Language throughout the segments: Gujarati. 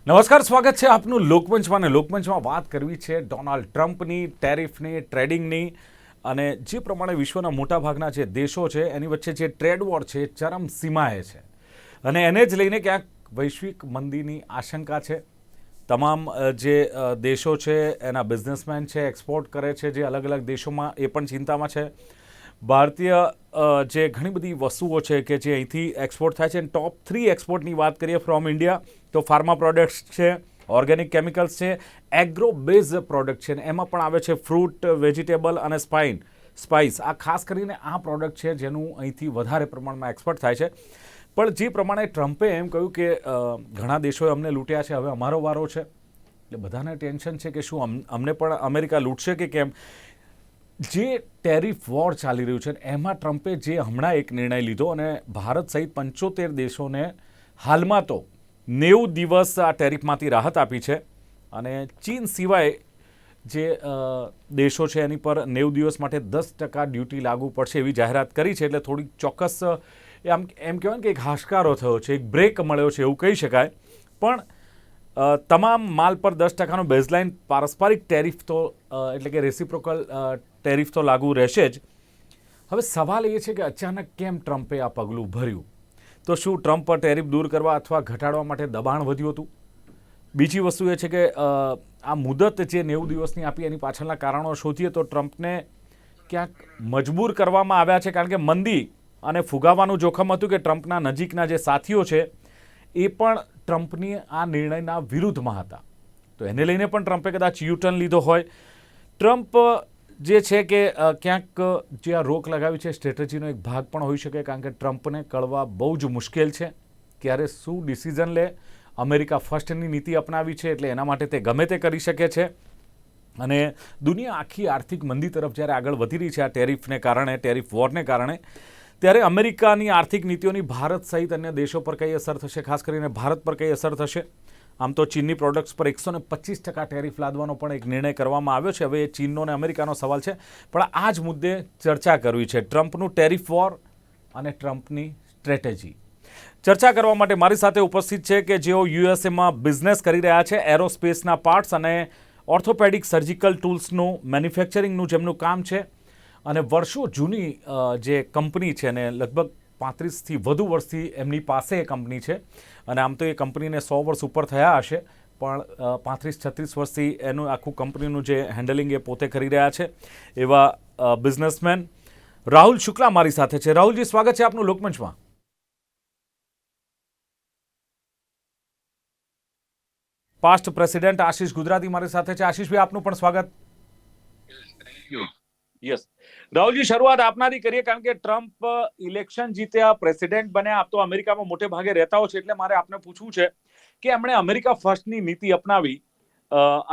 નમસ્કાર, સ્વાગત છે આપનું લોકમંચમાં. અને લોકમંચમાં વાત કરવી છે ડોનાલ્ડ ટ્રમ્પની, ટેરિફની, ટ્રેડિંગની અને જે પ્રમાણે વિશ્વના મોટાભાગના જે દેશો છે એની વચ્ચે જે ટ્રેડ વોર છે ચરમ સીમાએ છે અને એને જ લઈને ક્યાંક વૈશ્વિક મંદીની આશંકા છે. તમામ જે દેશો છે એના બિઝનેસમેન છે, એક્સપોર્ટ કરે છે જે અલગ અલગ દેશોમાં, એ પણ ચિંતામાં છે. ભારતીય જે ઘણી બધી વસ્તુઓ છે કે જે અહીંથી એક્સપોર્ટ થાય છે, ટોપ 3 એક્સપોર્ટની વાત કરીએ ફ્રોમ ઇન્ડિયા તો ફાર્મા પ્રોડક્ટ્સ છે, ઓર્ગેનિક કેમિકલ્સ છે, એગ્રો બેઝ પ્રોડક્ટ છે, એમાં પણ આવે છે ફ્રૂટ, વેજીટેબલ અને સ્પાઇસ. આ ખાસ કરીને આ પ્રોડક્ટ છે જેનું અહીંથી વધારે પ્રમાણમાં એક્સપોર્ટ થાય છે. પણ જે પ્રમાણે ટ્રમ્પે એમ કહ્યું કે ઘણા દેશોએ અમને લૂંટ્યા છે, હવે અમારો વારો છે. એટલે બધાને ટેન્શન છે કે શું અમને પણ અમેરિકા લૂંટશે કે કેમ. જે ટેરિફ વોર ચાલી રહ્યું છે એમાં ટ્રમ્પે જે હમણાં એક નિર્ણય લીધો અને ભારત સહિત 75 દેશોને હાલમાં તો 90 દિવસ આ ટેરિફમાંથી રાહત આપી છે. અને ચીન સિવાય જે દેશો છે એની પર 90 દિવસ માટે 10% ડ્યુટી લાગુ પડશે એવી જાહેરાત કરી છે. એટલે થોડીક ચોક્કસ એમ કહેવાય ને કે એક હાશકારો થયો છે, એક બ્રેક મળ્યો છે એવું કહી શકાય. પણ તમામ માલ પર 10%નો બેઝલાઇન પારસ્પરિક ટેરિફ તો એટલે કે રેસિપ્રોકલ ટેરિફ તો લાગુ રહેશે જ. હવે સવાલ એ છે કે અચાનક કેમ ટ્રમ્પે આ પગલું ભર્યું? તો શું ટ્રમ્પ પર ટેરિફ દૂર કરવા અથવા ઘટાડવા માટે દબાણ વધ્યું હતું? બીજી વસ્તુ એ છે કે આ મુદત જે 90 દિવસની આપી એની પાછળના કારણો શોધીએ તો ટ્રમ્પને ક્યાંક મજબૂર કરવામાં આવ્યા છે, કારણ કે મંદી અને ફુગાવાનું જોખમ હતું કે ટ્રમ્પના નજીકના જે સાથીઓ છે એ પણ ટ્રમ્પની આ નિર્ણયના વિરુદ્ધમાં હતા. તો એને લઈને પણ ટ્રમ્પે કદાચ યુટર્ન લીધો હોય. ટ્રમ્પ જે છે કે ક્યાંક જે આ રોક લગાવી છે સ્ટ્રેટેજીનો એક ભાગ પણ હોઈ શકે, કારણ કે ટ્રમ્પને કળવા બહુ જ મુશ્કેલ છે ક્યારે શું ડિસિઝન લે. અમેરિકા ફર્સ્ટની નીતિ અપનાવી છે એટલે એના માટે તે ગમે તે કરી શકે છે. અને દુનિયા આખી આર્થિક મંદી તરફ જ્યારે આગળ વધી રહી છે આ ટેરિફને કારણે, ટેરિફ વોરને કારણે, ત્યારે અમેરિકાની આર્થિક નીતિઓની ભારત સહિત અન્ય દેશો પર કઈ અસર થશે, ખાસ કરીને ભારત પર કઈ અસર થશે? આમ તો ચીનની પ્રોડક્ટ્સ પર 125% ટેરિફ લાદવાનો પણ એક નિર્ણય કરવામાં આવ્યો છે. હવે એ ચીનનો અને અમેરિકાનો સવાલ છે, પણ આ જ મુદ્દે ચર્ચા કરવી છે. ટ્રમ્પનું ટેરિફ વોર અને ટ્રમ્પની સ્ટ્રેટેજી. ચર્ચા કરવા માટે મારી સાથે ઉપસ્થિત છે કે જેઓ યુએસએમાં બિઝનેસ કરી રહ્યા છે, એરોસ્પેસના પાર્ટ્સ અને ઓર્થોપેડિક સર્જિકલ ટૂલ્સનું મેન્યુફેક્ચરિંગનું જેમનું કામ છે. અને વર્ષો જૂની જે કંપની છે અને લગભગ 35થી વધુ વર્ષથી એમની પાસે એ કંપની છે. અને આમ તો એ કંપનીને 100 વર્ષ ઉપર થયા હશે, પણ 35-36 વર્ષથી એનું આખું કંપનીનું જે હેન્ડલિંગ એ પોતે કરી રહ્યા છે. એવા બિઝનેસમેન રાહુલ શુક્લા મારી સાથે છે. રાહુલજી, સ્વાગત છે આપનું લોકમંચમાં. પાસ્ટ પ્રેસિડેન્ટ આશિષ ગુજરાતી મારી સાથે છે. આશિષભાઈ, આપનું પણ સ્વાગત. યસ રાહુલજી, શરૂઆત આપનાથી કરીએ, કારણ કે ટ્રમ્પ ઇલેક્શન જીત્યા, પ્રેસિડેન્ટ બન્યા. આપ તો અમેરિકામાં મોટે ભાગે રહેતા હો છે એટલે મારે આપને પૂછવું છે કે એમણે અમેરિકા ફર્સ્ટની નીતિ અપનાવી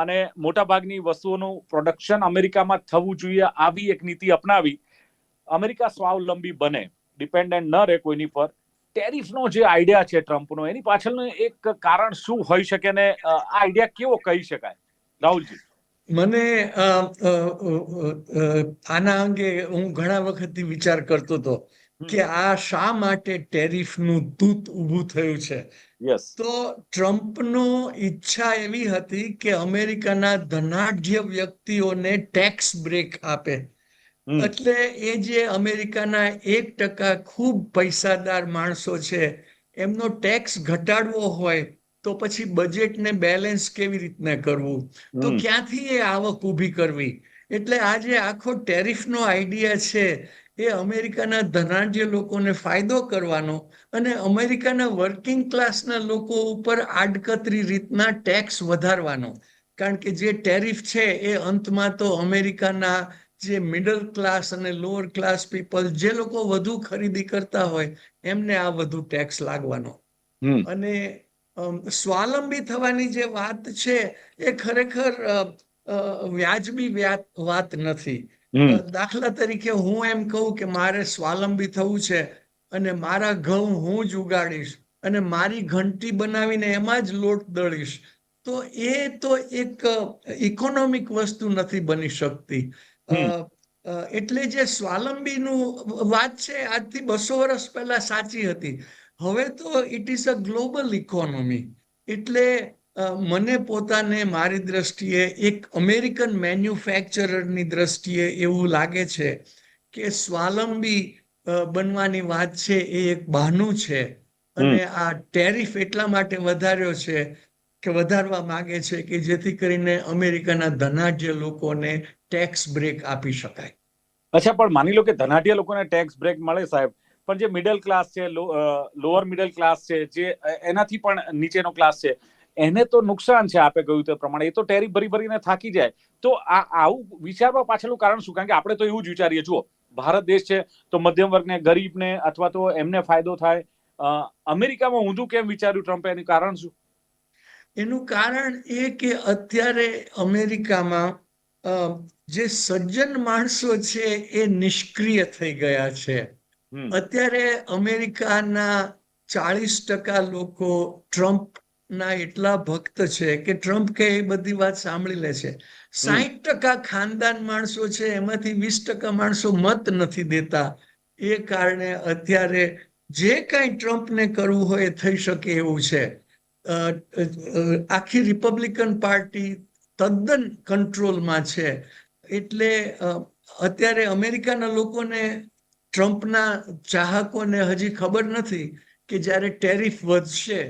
અને મોટાભાગની વસ્તુઓનું પ્રોડક્શન અમેરિકામાં થવું જોઈએ આવી એક નીતિ અપનાવી. અમેરિકા સ્વાવલંબી બને, ડિપેન્ડન્ટ ન રહે કોઈની પર. ટેરિફનો જે આઈડિયા છે ટ્રમ્પનો, એની પાછળનું એક કારણ શું હોઈ શકે ને આ આઈડિયા કેવો કહી શકાય? રાહુલજી, મને આના અંગે હું ઘણા વખતથી વિચાર કરતો હતો કે આ શા માટે ટેરિફનું દૂત ઊભું થયું છે. યસ, તો ટ્રમ્પનો ઈચ્છા એવી હતી કે અમેરિકાના ધનાઢ્ય વ્યક્તિઓને ટેક્સ બ્રેક આપે. એટલે એ જે અમેરિકાના 1% ખૂબ પૈસાદાર માણસો છે એમનો ટેક્સ ઘટાડવો હોય તો પછી બજેટને બેલેન્સ કેવી રીતના કરવું, તો ક્યાંથી એ આવક ઊભી કરવી. એટલે આ જે આખો ટેરિફનો આઈડિયા છે એ અમેરિકાના ધનાઢ્ય લોકોને ફાયદો કરવાનો અને અમેરિકાના વર્કિંગ ક્લાસના લોકો ઉપર આડકતરી રીતના ટેક્સ વધારવાનો. કારણ કે જે ટેરિફ છે એ અંતમાં તો અમેરિકાના જે મિડલ ક્લાસ અને લોઅર ક્લાસ પીપલ, જે લોકો વધુ ખરીદી કરતા હોય એમને આ વધુ ટેક્સ લાગવાનો. અને સ્વાવલંબી થવાની જે વાત છે એ ખરેખર વ્યાજબી વાત નથી. દાખલા તરીકે હું એમ કહું કે મારે સ્વાવલંબી થવું છે અને મારા ઘઉં હું જ ઉગાડીશ અને મારી ઘંટી બનાવીને એમાં જ લોટ દળીશ, તો એ તો એક ઇકોનોમિક વસ્તુ નથી બની શકતી. એટલે જે સ્વાવલંબીનું વાત છે આજથી 200 વર્ષ પહેલા સાચી હતી. હવે તો it is a global economy. એટલે મને પોતાને મારી દ્રષ્ટિએ એક અમેરિકન મેન્યુફેક્ચરરની દ્રષ્ટિએ એવું લાગે છે કે સ્વાવલંબી બનવાની વાત છે એ એક બહાનું છે. અને આ ટેરિફ એટલા માટે વધાર્યો છે કે વધારવા માંગે છે કે જેથી કરીને અમેરિકાના ધનાઢ્ય લોકોને ટેક્સ બ્રેક આપી શકાય. અચ્છા, પણ માની લો કે ધનાઢ્ય લોકોને ટેક્સ બ્રેક મળે સાહેબ, પણ જે મિડલ ક્લાસ છે, લોઅર મિડલ ક્લાસ છે, જે એનાથી પણ નીચેનો ક્લાસ છે, એને તો નુકસાન છે. આપે કહ્યું તે પ્રમાણે એ તો ટેરિફ ભરી ભરીને થાકી જાય. તો આવું વિચારવા પાછળનું કારણ શું? કારણ કે આપણે તો એવું જ વિચારીએ, જુઓ ભારત દેશ છે તો મધ્યમ વર્ગને, ગરીબને અથવા તો એમને ફાયદો થાય. અમેરિકામાં ઊંધું કેમ વિચાર્યું ટ્રમ્પે? એનું કારણ શું? એનું કારણ એ કે અત્યારે અમેરિકામાં જે સજ્જન માણસો છે એ નિષ્ક્રિય થઈ ગયા છે. અત્યારે અમેરિકાના 40% લોકો ટ્રમ્પના એટલા ભક્ત છે કે ટ્રમ્પ કે એ બધી વાત સાંભળી લે છે. 60% ખાનદાન માણસો છે, એમાંથી 20% માણસો મત નથી દેતા. એ કારણે અત્યારે જે કાંઈ ટ્રમ્પને કરવું હોય એ થઈ શકે એવું છે. આખી રિપબ્લિકન પાર્ટી તદ્દન કંટ્રોલમાં છે. એટલે અત્યારે અમેરિકાના લોકોને, ટ્રમ્પના ચાહકોને હજી ખબર નથી કે જ્યારે ટેરિફ વધશે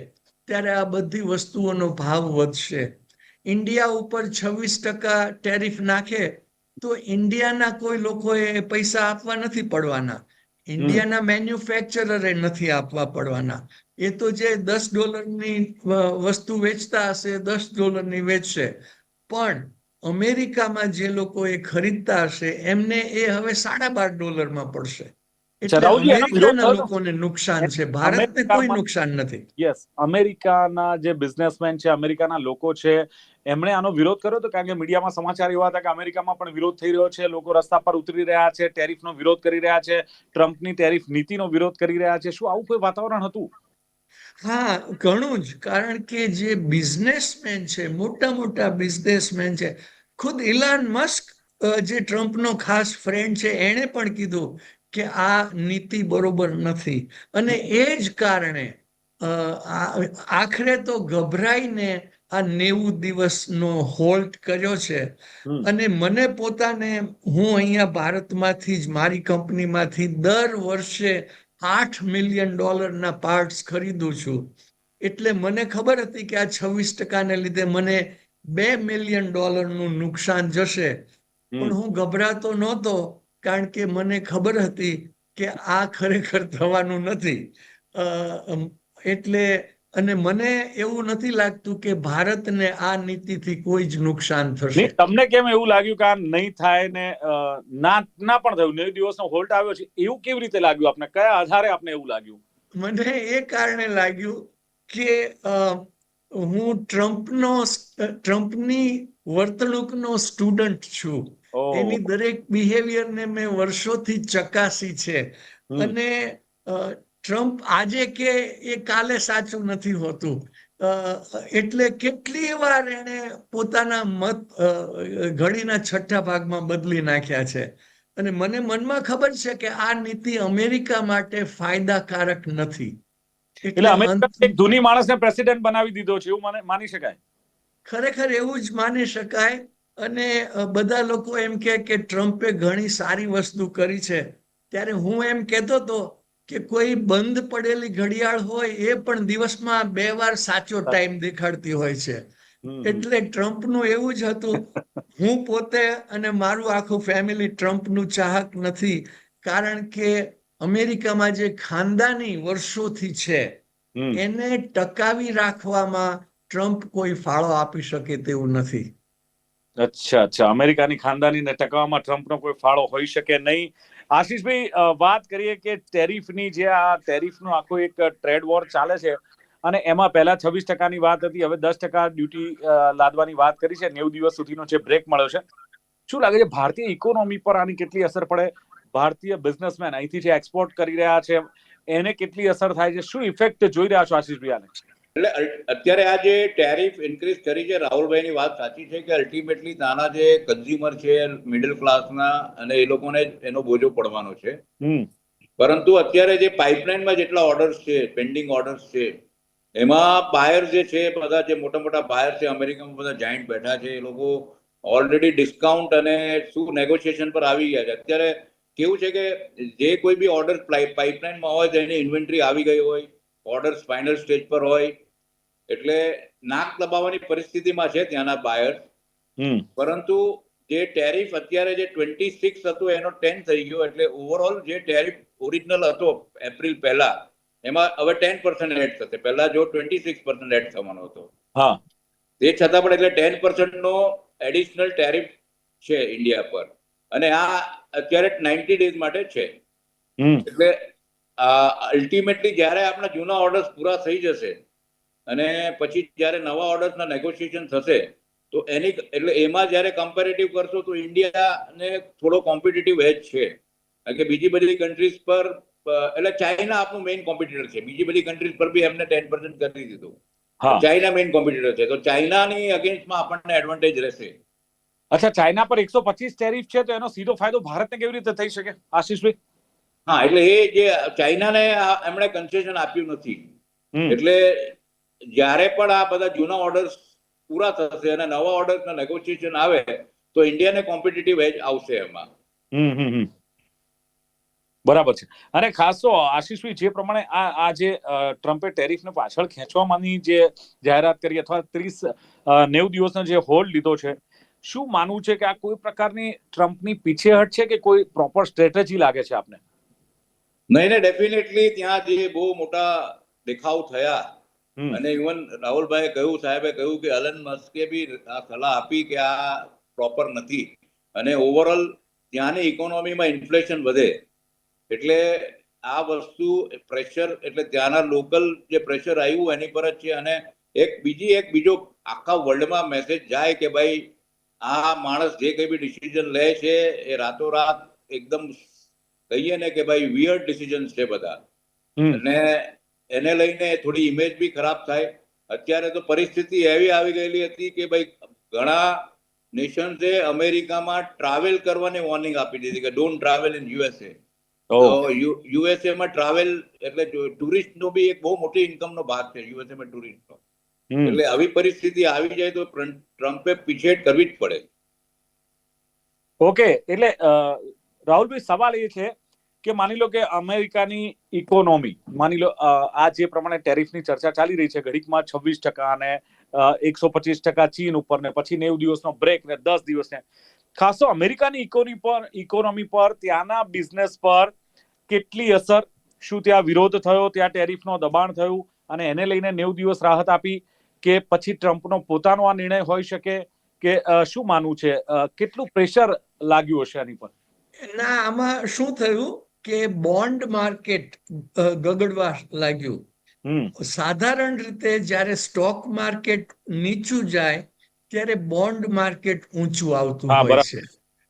ત્યારે આ બધી વસ્તુઓનો ભાવ વધશે. ઇન્ડિયા ઉપર 26% ટેરિફ નાખે તો ઇન્ડિયાના કોઈ લોકોએ પૈસા આપવા નથી પડવાના. ઇન્ડિયાના મેન્યુફેક્ચરરે નથી આપવા પડવાના. એ તો જે $10ની વસ્તુ વેચતા હશે, $10ની વેચશે. પણ અમેરિકામાં જે લોકો એ ખરીદતા હશે એમને એ હવે $12.5 પડશે. એટલે રાહુલજી, એનો વિરોધ અમેરિકાના થયો લોકોને નુકસાન છે, હતો ભારતને કોઈ અમેરિકામાં. નુકસાન નથી. યસ, અમેરિકાના જે બિઝનેસમેન છે, અમેરિકાના લોકો છે, એમણે આનો વિરોધ કર્યો હતો. કારણ કે મીડિયામાં સમાચાર એવા હતા કે અમેરિકામાં પણ વિરોધ થઈ રહ્યો છે, લોકો રસ્તા પર ઉતરી રહ્યા છે, ટેરિફનો વિરોધ કરી રહ્યા છે, ટ્રમ્પની ટેરિફ નીતિનો વિરોધ કરી રહ્યા છે. શું આવું કોઈ વાતાવરણ હતું? હા, ઘણું જ. કારણ કે જે બિઝનેસમેન છે, મોટા મોટા બિઝનેસમેન છે, ખુદ ઇલાન મસ્ક જે ટ્રમ્પનો ખાસ ફ્રેન્ડ છે, એણે પણ કીધું કે આ નીતિ બરોબર નથી. અને એ જ કારણે આખરે તો ગભરાઈને આ 90 દિવસનો હોલ્ટ કર્યો છે. અને મને પોતાને, હું અહીંયા ભારતમાંથી જ, મારી કંપનીમાંથી દર વર્ષે $8 મિલિયન પાર્ટ્સ ખરીદું છું. એટલે મને ખબર હતી કે આ 26%ને લીધે મને $2 મિલિયન નું નુકસાન જશે. પણ હું ગભરાતો નહોતો, કારણ કે મને ખબર હતી કે આ ખરેખર થવાનું નથી. એટલે અને મને એવું નથી લાગતું કે ભારતને આ નીતિથી કોઈ જ નુકસાન થશે. નહીં, તમને કેમ એવું લાગ્યું કે આ નહીં થાય ને ના પણ થયું? 90 દિવસનો હોલ્ટ આવ્યો છે, એવું કેવી રીતે લાગ્યું આપને? કયા આધારે આપને એવું લાગ્યું? મને એ કારણે લાગ્યું કે હું ટ્રમ્પની વર્તણૂકનો સ્ટુડન્ટ છું. એની દરેક બિહેવિયરને મેં વર્ષોથી ચકાસી છે. અને ટ્રમ્પ આજે કે એ કાલે સાચું નથી હોતું. એટલે કેટલી વાર એને પોતાના મત ઘડીના છઠ્ઠા ભાગમાં બદલી નાખ્યા છે. અને મને મનમાં ખબર છે કે આ નીતિ અમેરિકા માટે ફાયદાકારક નથી. એટલે અમેરિકા એક ધૂની માણસને પ્રેસિડેન્ટ બનાવી દીધો છે, એવું માની શકાય? ખરેખર એવું જ માની શકાય. અને બધા લોકો એમ કે ટ્રમ્પે ઘણી સારી વસ્તુ કરી છે, ત્યારે હું એમ કહેતો હતો કે કોઈ બંધ પડેલી ઘડિયાળ હોય એ પણ દિવસમાં 2 વાર સાચો ટાઈમ દેખાડતી હોય છે. એટલે ટ્રમ્પનું એવું જ હતું. હું પોતે અને મારું આખું ફેમિલી ટ્રમ્પનું ચાહક નથી, કારણ કે અમેરિકામાં જે ખાનદાની વર્ષોથી છે એને ટકાવી રાખવામાં ટ્રમ્પ કોઈ ફાળો આપી શકે તેવું નથી. અચ્છા, અમેરિકાની ખાનદાનીને ટકાવવામાં ટ્રમ્પનો કોઈ ફાળો હોઈ શકે નહીં. આશીષભાઈ, વાત કરીએ કે ટેરિફની, જે આ ટેરિફનો આખો એક ટ્રેડ વોર ચાલે છે, અને એમાં પહેલા 26%ની વાત હતી, હવે 10% ડ્યુટી લાદવાની વાત કરી છે. 90 દિવસ સુધીનો જે બ્રેક મળ્યો છે, શું લાગે છે ભારતીય ઇકોનોમી પર આની કેટલી અસર પડે? ભારતીય બિઝનેસમેન અહીંથી જે એક્સપોર્ટ કરી રહ્યા છે એને કેટલી અસર થાય છે? શું ઇફેક્ટ જોઈ રહ્યા છો આશીષભાઈ આને? એટલે અત્યારે આ જે ટેરિફ ઇન્ક્રીઝ કરી છે, રાહુલભાઈની વાત સાચી છે કે અલ્ટિમેટલી નાના જે કન્ઝ્યુમર છે, મિડલ ક્લાસના, અને એ લોકોને એનો બોજો પડવાનો છે. પરંતુ અત્યારે જે પાઇપલાઇનમાં જેટલા ઓર્ડર્સ છે, પેન્ડિંગ ઓર્ડર્સ છે, એમાં બાયર જે છે બધા જે મોટા મોટા બાયર છે અમેરિકામાં બધા જાયન્ટ બેઠા છે એ લોકો ઓલરેડી ડિસ્કાઉન્ટ અને શું નેગોશિએશન પર આવી ગયા છે. અત્યારે કેવું છે કે જે કોઈ બી ઓર્ડર પાઇપલાઇનમાં હોય તો એની ઇન્વેન્ટરી આવી ગઈ હોય, ઓર્ડર ફાઇનલ સ્ટેજ પર હોય, એટલે નાક દબાવવાની પરિસ્થિતિમાં છે ત્યાંના બાયર. પરંતુ જે ટેરિફ અત્યારે જે 26 હતું એનો 10 થઈ ગયો, એટલે ઓવરઓલ જે ટેરિફ ઓરિજિનલ હતો એપ્રિલ પહેલા એમાં હવે 10% એડ થશે. પહેલા જો 26% એડ થવાનો હતો. હા, તે છતાં પણ એટલે 10% નો એડિશનલ ટેરિફ છે ઇન્ડિયા પર, અને આ અત્યારે 90 ડેઝ માટે છે. એટલે અલ્ટિમેટલી જ્યારે આપણા જૂના ઓર્ડર્સ પૂરા થઈ જશે અને પછી જ્યારે નવા ઓર્ડર્સના નેગોશિએશન થશે તો એની એટલે એમાં જ્યારે કમ્પેરેટિવ કરશો તો ઇન્ડિયાને થોડો કોમ્પિટિટિવ એજ છે. કારણ કે બીજી બધી કન્ટ્રીઝ પર એટલે ચાઇના આપણું મેઇન કોમ્પિટિટર છે. બીજી બધી કન્ટ્રીઝ પર બી એમને 10% કરી દીધું. ચાઇના મેઇન કોમ્પિટિટર છે, તો ચાઇનાની અગેન્સ્ટમાં આપણને એડવાન્ટેજ રહેશે. અચ્છા, ચાઇના પર 125 ટેરિફ છે તો એનો સીધો ફાયદો ભારતને કેવી રીતે થઈ શકે, આશીષભાઈ? હા, એટલે એ જે ચાઇનાને એમણે કન્સેશન આપ્યું નથી. એટલે જ્યારે પણ આ બધા જૂના ઓર્ડર્સ પૂરા થશે અને નવા ઓર્ડર્સના નેગોશિએશન આવે તો ઇન્ડિયાને કોમ્પિટિટિવ એજ આવશે એમાં. બરાબર છે. અને ખાસ તો આશીષભાઈ, જે પ્રમાણે આ જે ટ્રમ્પે ટેરિફને પાછળ ખેંચવાની જે જાહેરાત કરી અથવા 90 દિવસનો જે હોલ્ડ લીધો છે, શું માનવું છે કે આ કોઈ પ્રકારની ટ્રમ્પની પીછેહટ છે કે કોઈ પ્રોપર સ્ટ્રેટેજી લાગે છે આપને? નહીં, ડેફિનેટલી ત્યાં જે બહુ મોટા દેખાવ થયા અને ઇવન રાહુલભાઈએ કહ્યું, સાહેબે કહ્યું કે એલન મસ્કે બી આ સલાહ આપી કે આ પ્રોપર નથી અને ઓવરઓલ ત્યાંની ઇકોનોમીમાં ઇન્ફ્લેશન વધે. એટલે આ વસ્તુ પ્રેશર, એટલે ત્યાંના લોકલ જે પ્રેશર આવ્યું એની પર જ છે. અને બીજો આખા વર્લ્ડમાં મેસેજ જાય કે ભાઈ આ માણસ જે કંઈ બી ડિસિઝન લે છે એ રાતોરાત એકદમ કહીએ ને કે ભાઈ વિયર્ડ ડિસિઝન્સ છે બધા, અને એને લઈને થોડી ઇમેજ બી ખરાબ થાય. અત્યારે તો પરિસ્થિતિ એવી આવી ગયેલી હતી કે ભાઈ ઘણા નેશન્સે અમેરિકામાં ટ્રાવેલ કરવાની વોર્નિંગ આપી દીધી કે ડોન્ટ ટ્રાવેલ ઇન યુએસએ. તો યુએસએમાં ટ્રાવેલ એટલે ટુરિસ્ટ નો બી એક બહુ મોટી ઇન્કમ નો ભાગ છે યુએસએમાં ટુરિસ્ટનો. એટલે આવી પરિસ્થિતિ આવી જાય તો ટ્રમ્પે પીછેહટ કરવી જ પડે. ઓકે, એટલે રાહુલભાઈ, સવાલ એ છે કે માની લો કે અમેરિકાની ઇકોનોમી, માની લો આ જે પ્રમાણે ટેરિફની ચર્ચા ચાલી રહી છે, ઘડીકમાં 26% અને 125% ચીન ઉપર ને પછી 90 દિવસનો બ્રેક ને 10 દિવસને, ખાસ તો અમેરિકાની ઇકોનોમી પર ત્યાંના બિઝનેસ પર કેટલી અસર? શું ત્યાં વિરોધ થયો, ત્યાં ટેરિફનો દબાણ થયું અને એને લઈને 90 દિવસ રાહત આપી કે પછી ટ્રમ્પનો પોતાનો આ નિર્ણય હોઈ શકે કે શું માનવું છે? કેટલું પ્રેશર લાગ્યું હશે આની પર? ના, આમાં શું થયું કે બોન્ડ માર્કેટ ગગડવા લાગ્યું. સાધારણ રીતે જ્યારે સ્ટોક માર્કેટ નીચું જાય ત્યારે બોન્ડ માર્કેટ ઊંચું આવતું હોય છે.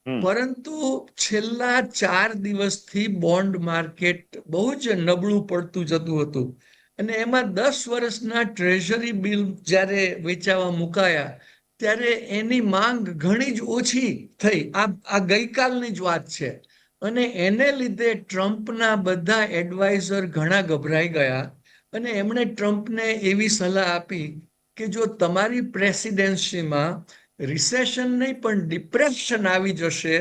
પરંતુ છેલ્લા 4 દિવસથી બોન્ડ માર્કેટ બહુ જ નબળું પડતું જતું હતું અને એમાં 10 વર્ષના ટ્રેઝરી બિલ જ્યારે વેચાવા મુકાયા ત્યારે એની માંગ ઘણી જ ઓછી થઈ. આ ગઈકાલની જ વાત છે. અને એને લીધે ટ્રમ્પના બધા એડવાઇઝર ઘણા ગભરાઈ ગયા અને એમણે ટ્રમ્પને એવી સલાહ આપી કે જો તમારી પ્રેસિડેન્સીમાં રિસેશન નહીં પણ ડિપ્રેશન આવી જશે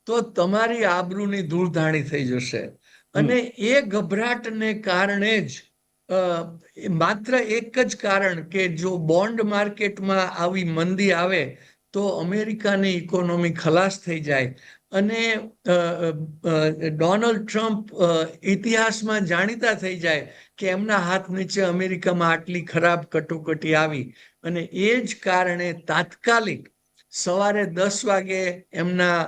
તો તમારી આબરૂની ધૂળધાણી થઈ જશે. અને એ ગભરાટને કારણે જ માત્ર એક જ કારણ કે જો બોન્ડ માર્કેટમાં આવી મંદી આવે તો અમેરિકાની ઇકોનોમી ખલાસ થઈ જાય અને ડોનાલ્ડ ટ્રમ્પ ઇતિહાસમાં જાણીતા થઈ જાય કે એમના હાથ નીચે અમેરિકામાં આટલી ખરાબ કટોકટી આવી. અને એ જ કારણે તાત્કાલિક સવારે 10 વાગે એમના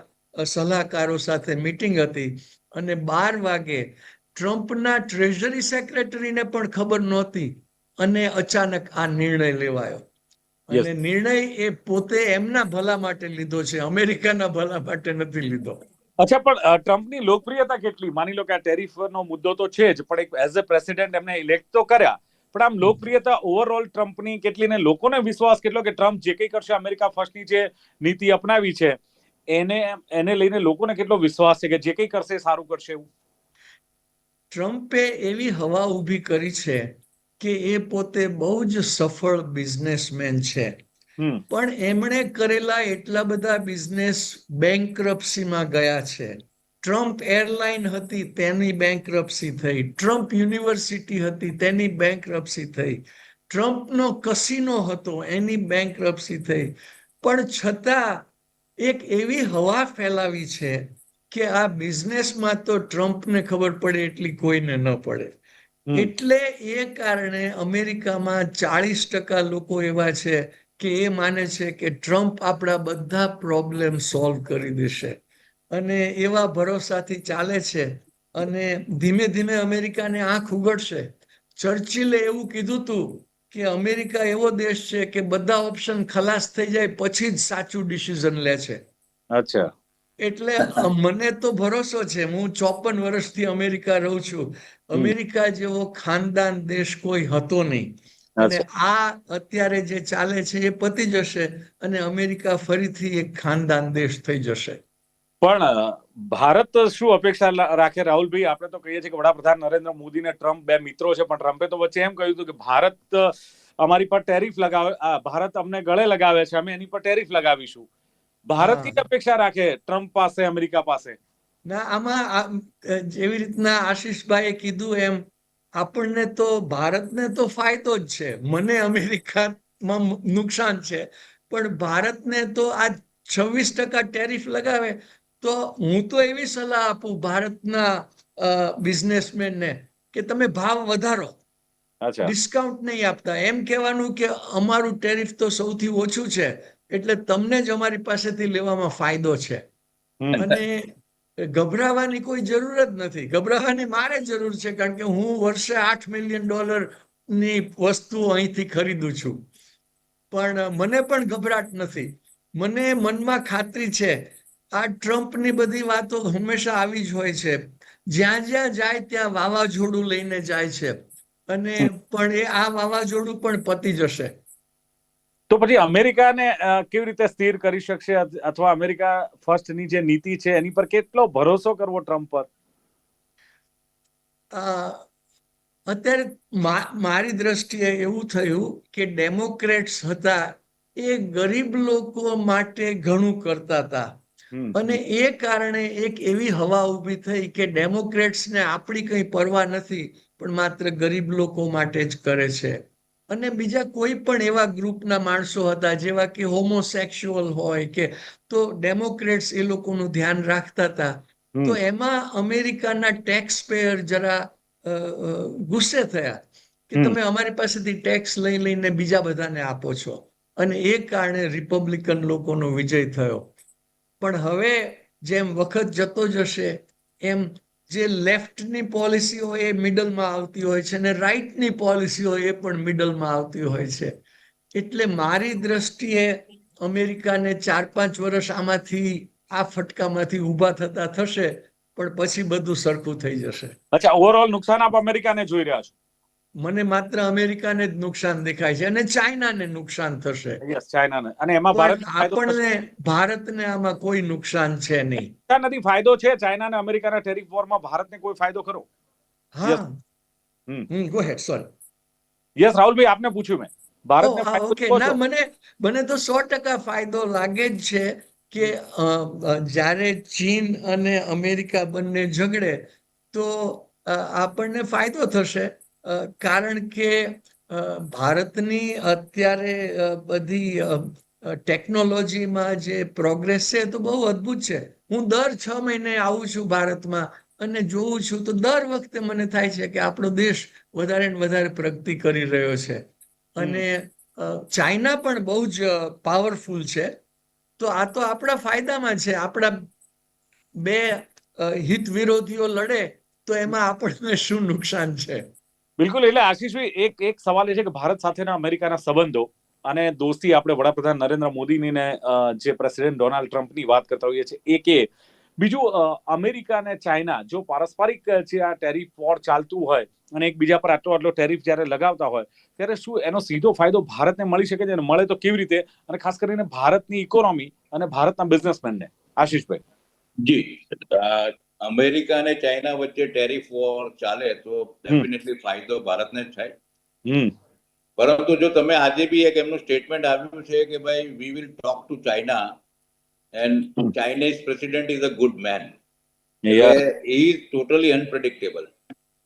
સલાહકારો સાથે મીટિંગ હતી અને 12 વાગે ટ્રમ્પના ટ્રેઝરી સેક્રેટરીને પણ ખબર નહોતી અને અચાનક આ નિર્ણય લેવાયો. અને નિર્ણય એ પોતે એમના ભલા માટે લીધો છે, અમેરિકાના ભલા માટે નથી લીધો. અચ્છા, પણ ટ્રમ્પની લોકપ્રિયતા કેટલી? માની લો કે આ ટેરિફનો મુદ્દો તો છે જ, પણ એક એઝ અ પ્રેસિડેન્ટ એમને ઇલેક્ટ તો કર્યા, પણ આમ લોકપ્રિયતા ઓવરઓલ ટ્રમ્પની કેટલી ને લોકોને વિશ્વાસ કેટલો કે ટ્રમ્પ જે કંઈ કરશે, અમેરિકા ફર્સ્ટની જે નીતિ અપનાવી છે એને લઈને લોકોને કેટલો વિશ્વાસ છે કે જે કંઈ કરશે સારું કરશે એવું? ટ્રમ્પે એવી હવા ઊભી કરી છે કે એ પોતે બહુ જ સફળ બિઝનેસમેન છે, પણ એમણે કરેલા એટલા બધા બિઝનેસ બેંકરપ્સીમાં ગયા છે. ટ્રમ્પ એરલાઇન હતી તેની બેંકરપ્સી થઈ, ટ્રમ્પ યુનિવર્સિટી હતી તેની બેંકરપ્સી થઈ, ટ્રમ્પનો કસિનો હતો એની બેંકરપ્સી થઈ, પણ છતાં એક એવી હવા ફેલાવી છે કે આ બિઝનેસમાં તો ટ્રમ્પને ખબર પડે એટલી કોઈને ન પડે. એટલે એ કારણે અમેરિકામાં 40% લોકો એવા છે કે એ માને છે કે ટ્રમ્પ આપણા બધા પ્રોબ્લેમ સોલ્વ કરી દેશે, અને એવા ભરોસાથી ચાલે છે. અને ધીમે ધીમે અમેરિકાને આંખ ઉઘડશે. ચર્ચિલે એવું કીધું હતું કે અમેરિકા એવો દેશ છે કે બધા ઓપ્શન ખલાસ થઈ જાય પછી જ સાચું ડિસિઝન લે છે. અચ્છા. એટલે મને તો ભરોસો છે, હું 54 વર્ષથી અમેરિકા રહું છું. અમેરિકા જેવો ખાનદાન દેશ કોઈ હતો નહીં, અને આ અત્યારે જે ચાલે છે એ પતી જશે અને અમેરિકા ફરીથી એક ખાનદાન દેશ થઈ જશે. પણ ભારત શું અપેક્ષા રાખે રાહુલભાઈ? આપણે તો કહીએ છીએ કે વડાપ્રધાન નરેન્દ્ર મોદી ને ટ્રમ્પ બે મિત્રો છે, પણ ટ્રમ્પે તો વચ્ચે એમ કહ્યું હતું કે ભારત અમારી પર ટેરિફ લગાવે, ભારત અમને ગળે લગાવે છે, અમે એની પર ટેરિફ લગાવીશું. ભારત કઈ અપેક્ષા રાખે ટ્રમ્પ પાસે, અમેરિકા પાસે? ના, આમાં જેવી રીતના આશીષભાઈએ કીધું એમ આપણને તો ભારતને તો ફાયદો જ છે. મને અમેરિકામાં નુકસાન છે, પણ ભારતને તો આ 26% ટેરિફ લગાવે તો હું તો એવી સલાહ આપું ભારતના બિઝનેસમેનને કે તમે ભાવ વધારો, ડિસ્કાઉન્ટ નહીં આપતા. એમ કહેવાનું કે અમારું ટેરિફ તો સૌથી ઓછું છે એટલે તમને જ અમારી પાસેથી લેવામાં ફાયદો છે. અને ગભરાવાની કોઈ જરૂર જ નથી. ગભરાવાની મારે જરૂર છે, કારણ કે હું વર્ષે $8 મિલિયન ની વસ્તુ અહીંથી ખરીદું છું, પણ મને પણ ગભરાટ નથી. મને મનમાં ખાતરી છે આ ટ્રમ્પની બધી વાતો હંમેશા આવી જ હોય છે. જ્યાં જ્યાં જાય ત્યાં વાવાઝોડું લઈને જાય છે, અને પણ એ આ વાવાઝોડું પણ પતી જશે. તો પછી અમેરિકાને કેવી રીતે સ્થિર કરી શકશે, અથવા અમેરિકા ફર્સ્ટની જે નીતિ છે એની પર કેટલો ભરોસો કરવો ટ્રમ્પ પર? અત્યારે મારી દ્રષ્ટિએ એવું થયું કે ડેમોક્રેટ્સ હતા એ ગરીબ લોકો માટે ઘણું કરતા હતા, અને એ કારણે એક એવી હવા ઊભી થઈ કે ડેમોક્રેટ્સને આપણી કંઈ પરવા નથી, પણ માત્ર ગરીબ લોકો માટે જ કરે છે. અને બીજા કોઈ પણ એવા ગ્રુપના માણસો હતા જેવા કે હોમોસેક્સ્યુઅલ હોય કે, તો ડેમોક્રેટ્સ એ લોકોનું ધ્યાન રાખતા હતા. તો એમાં અમેરિકાના ટેક્સ પેયર જરા ગુસ્સે થયા કે તમે અમારી પાસેથી ટેક્સ લઈ લઈને બીજા બધાને આપો છો, અને એ કારણે રિપબ્લિકન લોકોનો વિજય થયો. પણ હવે જેમ વખત જતો જશે એમ જે લેફ્ટની પોલિસીઓ એ મિડલમાં આવતી હોય છે, અને રાઈટની પોલિસીઓ એ પણ મિડલમાં આવતી હોય છે. એટલે મારી દ્રષ્ટિએ અમેરિકાને 4-5 વર્ષ આમાંથી, આ ફટકામાંથી ઊભા થતા થશે, પણ પછી બધું સરખું થઈ જશે. અચ્છા, ઓવરઓલ નુકસાન આપ અમેરિકાને જોઈ રહ્યા છો? મને માત્ર અમેરિકાને જ નુકસાન દેખાય છે, અને ચાઇનાને નુકસાન થશે. ચાઇનાને, અને એમાં આપણને, ભારતને આમાં કોઈ નુકસાન છે નહીં. નથી, ફાયદો છે ચાઇના અને અમેરિકાના ટેરિફ વોરમાં. ભારતને કોઈ ફાયદો ખરો? હા, ગો હેડ, સોરી. યસ રાહુલભાઈ, આપને પૂછ્યું મેં. ભારતને ઓકે, ના, મને તો 100% ફાયદો લાગે જ છે કે જ્યારે ચીન અને અમેરિકા બંને ઝઘડે તો આપણને ફાયદો થશે, કારણ કે ભારતની અત્યારે બધી ટેકનોલોજીમાં જે પ્રોગ્રેસ છે તો બહુ અદ્ભુત છે. હું દર 6 મહિને આવું છું ભારતમાં અને જોઉં છું તો દર વખતે મને થાય છે કે આપણો દેશ વધારે ને વધારે પ્રગતિ કરી રહ્યો છે. અને ચાઇના પણ બહુ જ પાવરફુલ છે. તો આ તો આપણા ફાયદામાં છે. આપણા બે હિત વિરોધીઓ લડે તો એમાં આપણને શું નુકસાન છે? બિલકુલ. એટલે આશીષભાઈ, એક સવાલ એ છે કે ભારત સાથેના અમેરિકાના સંબંધો અને દોસ્તી, આપણે વડાપ્રધાન નરેન્દ્ર મોદીની ને જે પ્રેસિડેન્ટ ડોનાલ્ડ ટ્રમ્પની વાત કરતા હોઈએ છીએ, બીજું અમેરિકા અને ચાઇના જો પારસ્પરિક જે આ ટેરિફ વોર ચાલતું હોય અને એકબીજા પર આટલો ટેરિફ જ્યારે લગાવતા હોય, ત્યારે શું એનો સીધો ફાયદો ભારતને મળી શકે છે, અને મળે તો કેવી રીતે, અને ખાસ કરીને ભારતની ઇકોનોમી અને ભારતના બિઝનેસમેનને? આશીષભાઈ. જી, અમેરિકા અને ચાઇના વચ્ચે ટેરિફ વોર ચાલે તો ડેફિનેટલી ફાયદો ભારતને જ થાય. હમ પરંતુ જો તમે આજે બી એક એમનું સ્ટેટમેન્ટ આવ્યું છે કે ભાઈ we will talk to China and Chinese president is a good man, એટલે ઈ ટોટલી અનપ્રેડિક્ટેબલ.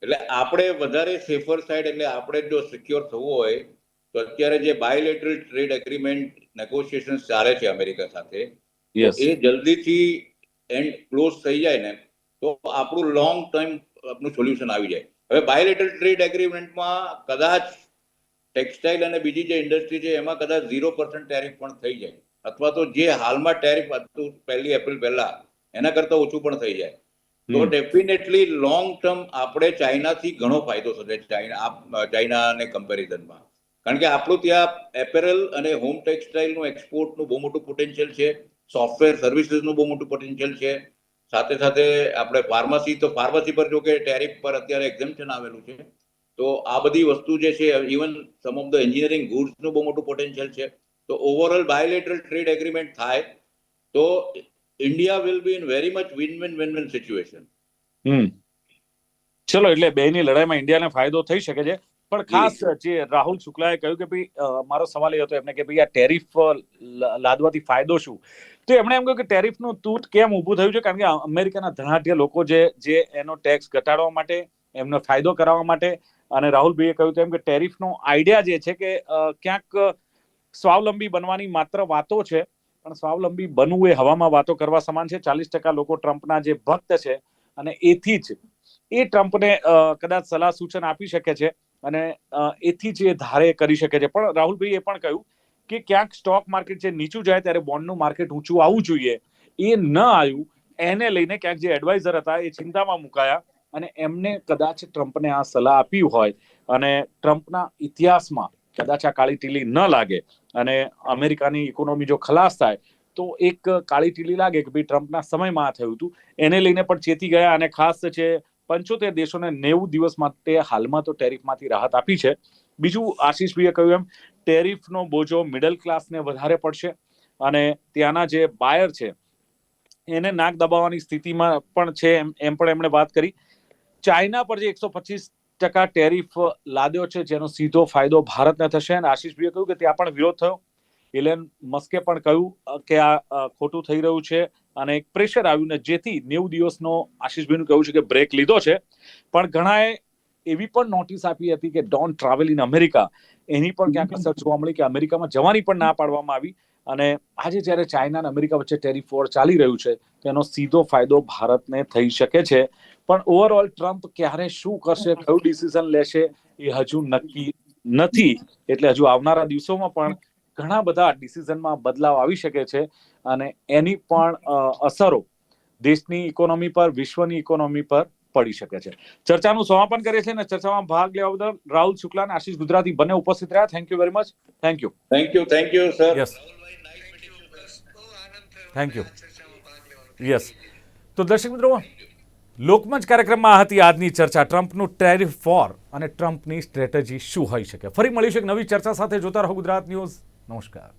એટલે આપણે વધારે સેફર સાઈડ, એટલે આપણે જો સિક્યોર થવું હોય તો અત્યારે જે બાયલેટરલ ટ્રેડ એગ્રીમેન્ટ નેગોશિએશન ચાલે છે અમેરિકા સાથે, તો એ જલ્દીથી એન્ડ ક્લોઝ થઈ જાય ને તો આપણું લોંગ ટર્મ આપણું સોલ્યુશન આવી જાય. હવે બાયલેટરલ ટ્રેડ એગ્રીમેન્ટમાં કદાચ ટેક્સટાઇલ અને બીજી જે ઇન્ડસ્ટ્રી છે એમાં કદાચ 0% ટેરિફ પણ થઈ જાય, અથવા તો જે હાલમાં ટેરિફ હતું 1 એપ્રિલ પહેલા એના કરતા ઓછું પણ થઈ જાય. તો ડેફિનેટલી લોંગ ટર્મ આપણે ચાઇનાથી ઘણો ફાયદો થશે, ચાઇનાને કમ્પેરિઝનમાં. કારણ કે આપણું ત્યાં એપેરલ અને હોમ ટેક્સટાઇલનું એક્સપોર્ટનું બહુ મોટું પોટેન્શિયલ છે, સોફ્ટવેર સર્વિસીસનું બહુ મોટું પોટેન્શિયલ છે. સાથે સાથે આપણે ફાર્મસી પર જો કે ટેરિફ પર અત્યારે એક્ઝેમ્પશન આવેલું છે, તો આ બધી વસ્તુ જે છે, even some of the engineering ગુડ્સનું બહુ મોટું પોટેન્શિયલ છે. તો ઓવરઓલ બાયલેટરલ ટ્રેડ એગ્રીમેન્ટ થાય તો India will be in very much win situation. ચલો, એટલે બેની લડાઈમાં ઇન્ડિયાને ફાયદો થઈ શકે છે. પણ ખાસ જે રાહુલ શુક્લાએ કહ્યું કે ભાઈ, મારો સવાલ એ હતો એમને કે ભાઈ આ ટેરિફ લાદવાથી ફાયદો શું, તો એમણે એમ કહ્યું કે ટેરિફનું તૂટ કેમ ઊભું થયું છે, કારણ કે અમેરિકાના ધનાઢ્ય લોકો જે એનો ટેક્સ ઘટાડવા માટે, એમનો ફાયદો કરાવવા માટે, અને રાહુલભાઈએ કહ્યું તેમ કે ટેરિફનો આઈડિયા જે છે કે ક્યાંક સ્વાવલંબી બનવાની માત્ર વાતો છે, પણ સ્વાવલંબી બનવું એ હવામાં વાતો કરવા સમાન છે. 40% લોકો ટ્રમ્પના જે ભક્ત છે અને એથી જ એ ટ્રમ્પને કદાચ સલાહ સૂચન આપી શકે છે અને એથી જ એ ધારે કરી શકે છે. પણ રાહુલભાઈ એ પણ કહ્યું કે ક્યાંક સ્ટોક માર્કેટ જે નીચું જાય ત્યારે બોન્ડનું માર્કેટ ઊંચું આવવું જોઈએ, એ ન આવ્યું. એને લઈને ક્યાંક જે એડવાઇઝર હતા એ ચિંતામાં મુકાયા અને એમને કદાચ ટ્રમ્પને આ સલાહ આપી હોય અને ટ્રમ્પના ઇતિહાસમાં કદાચ આ કાળી ટીલી ન લાગે અને અમેરિકાની ઇકોનોમી જો ખલાસ થાય તો એક કાળી ટીલી લાગે કે ભાઈ ટ્રમ્પના સમયમાં આ થયું હતું, એને લઈને પણ ચેતી ગયા. અને ખાસ છે 75 દેશોને 90 દિવસ માટે હાલમાં તો ટેરિફમાંથી રાહત આપી છે. બીજું આશીષભાઈએ કહ્યું એમ ટેરિફનો બોજો મિડલ ક્લાસને વધારે પડશે અને ત્યાંના જે બાયર છે એને નાક દબાવવાની સ્થિતિમાં પણ છે, એમ પણ એમણે વાત કરી. ચાઇના પર જે 125% ટેરિફ લાદ્યો છે, જેનો સીધો ફાયદો ભારતને થશે. અને આશીષભાઈએ કહ્યું કે ત્યાં પણ વિરોધ થયો. ઇલેન મસ્કે પણ કહ્યું કે આ ખોટું થઈ રહ્યું છે અને એક પ્રેશર આવ્યું ને જેથી 90 દિવસનો આશીષભાઈનું કહ્યું છે કે બ્રેક લીધો છે. પણ ઘણાએ એવી પણ નોટિસ આપી હતી કે ડોન્ટ ટ્રાવેલ ઇન અમેરિકા, એની પણ ક્યાંક અસર જોવા મળી કે અમેરિકામાં જવાની પણ ના પાડવામાં આવી. અને આજે જ્યારે ચાઇના અને અમેરિકા વચ્ચે ટેરિફ વોર ચાલી રહ્યું છે તેનો સીધો ફાયદો ભારતને થઈ શકે છે. પણ ઓવરઓલ ટ્રમ્પ ક્યારે શું કરશે, કયું ડિસિઝન લેશે એ હજુ નક્કી નથી. એટલે હજુ આવનારા દિવસોમાં પણ ઘણા બધા ડિસિઝનમાં બદલાવ આવી શકે છે અને એની પણ અસરો દેશની ઇકોનોમી પર, વિશ્વની ઇકોનોમી પર પડી શકે છે. ચર્ચાનું સમાપન કરીએ છીએ અને ચર્ચામાં ભાગ લેવા બદલ રાહુલ શુક્લા અને આશીષ ગુજરાતી બંને ઉપસ્થિત રહ્યા. Thank you very much. Thank you sir. Yes, thank you. Yes. તો દર્શક મિત્રો, લોકમંચ કાર્યક્રમમાં હતી આજની ચર્ચા, ટ્રમ્પનું ટેરિફ વોર અને ટ્રમ્પની સ્ટ્રેટેજી શું હોઈ શકે. ફરી મળીશું એક નવી ચર્ચા સાથે. જોતા રહો ગુજરાત ન્યૂઝ. નમસ્કાર.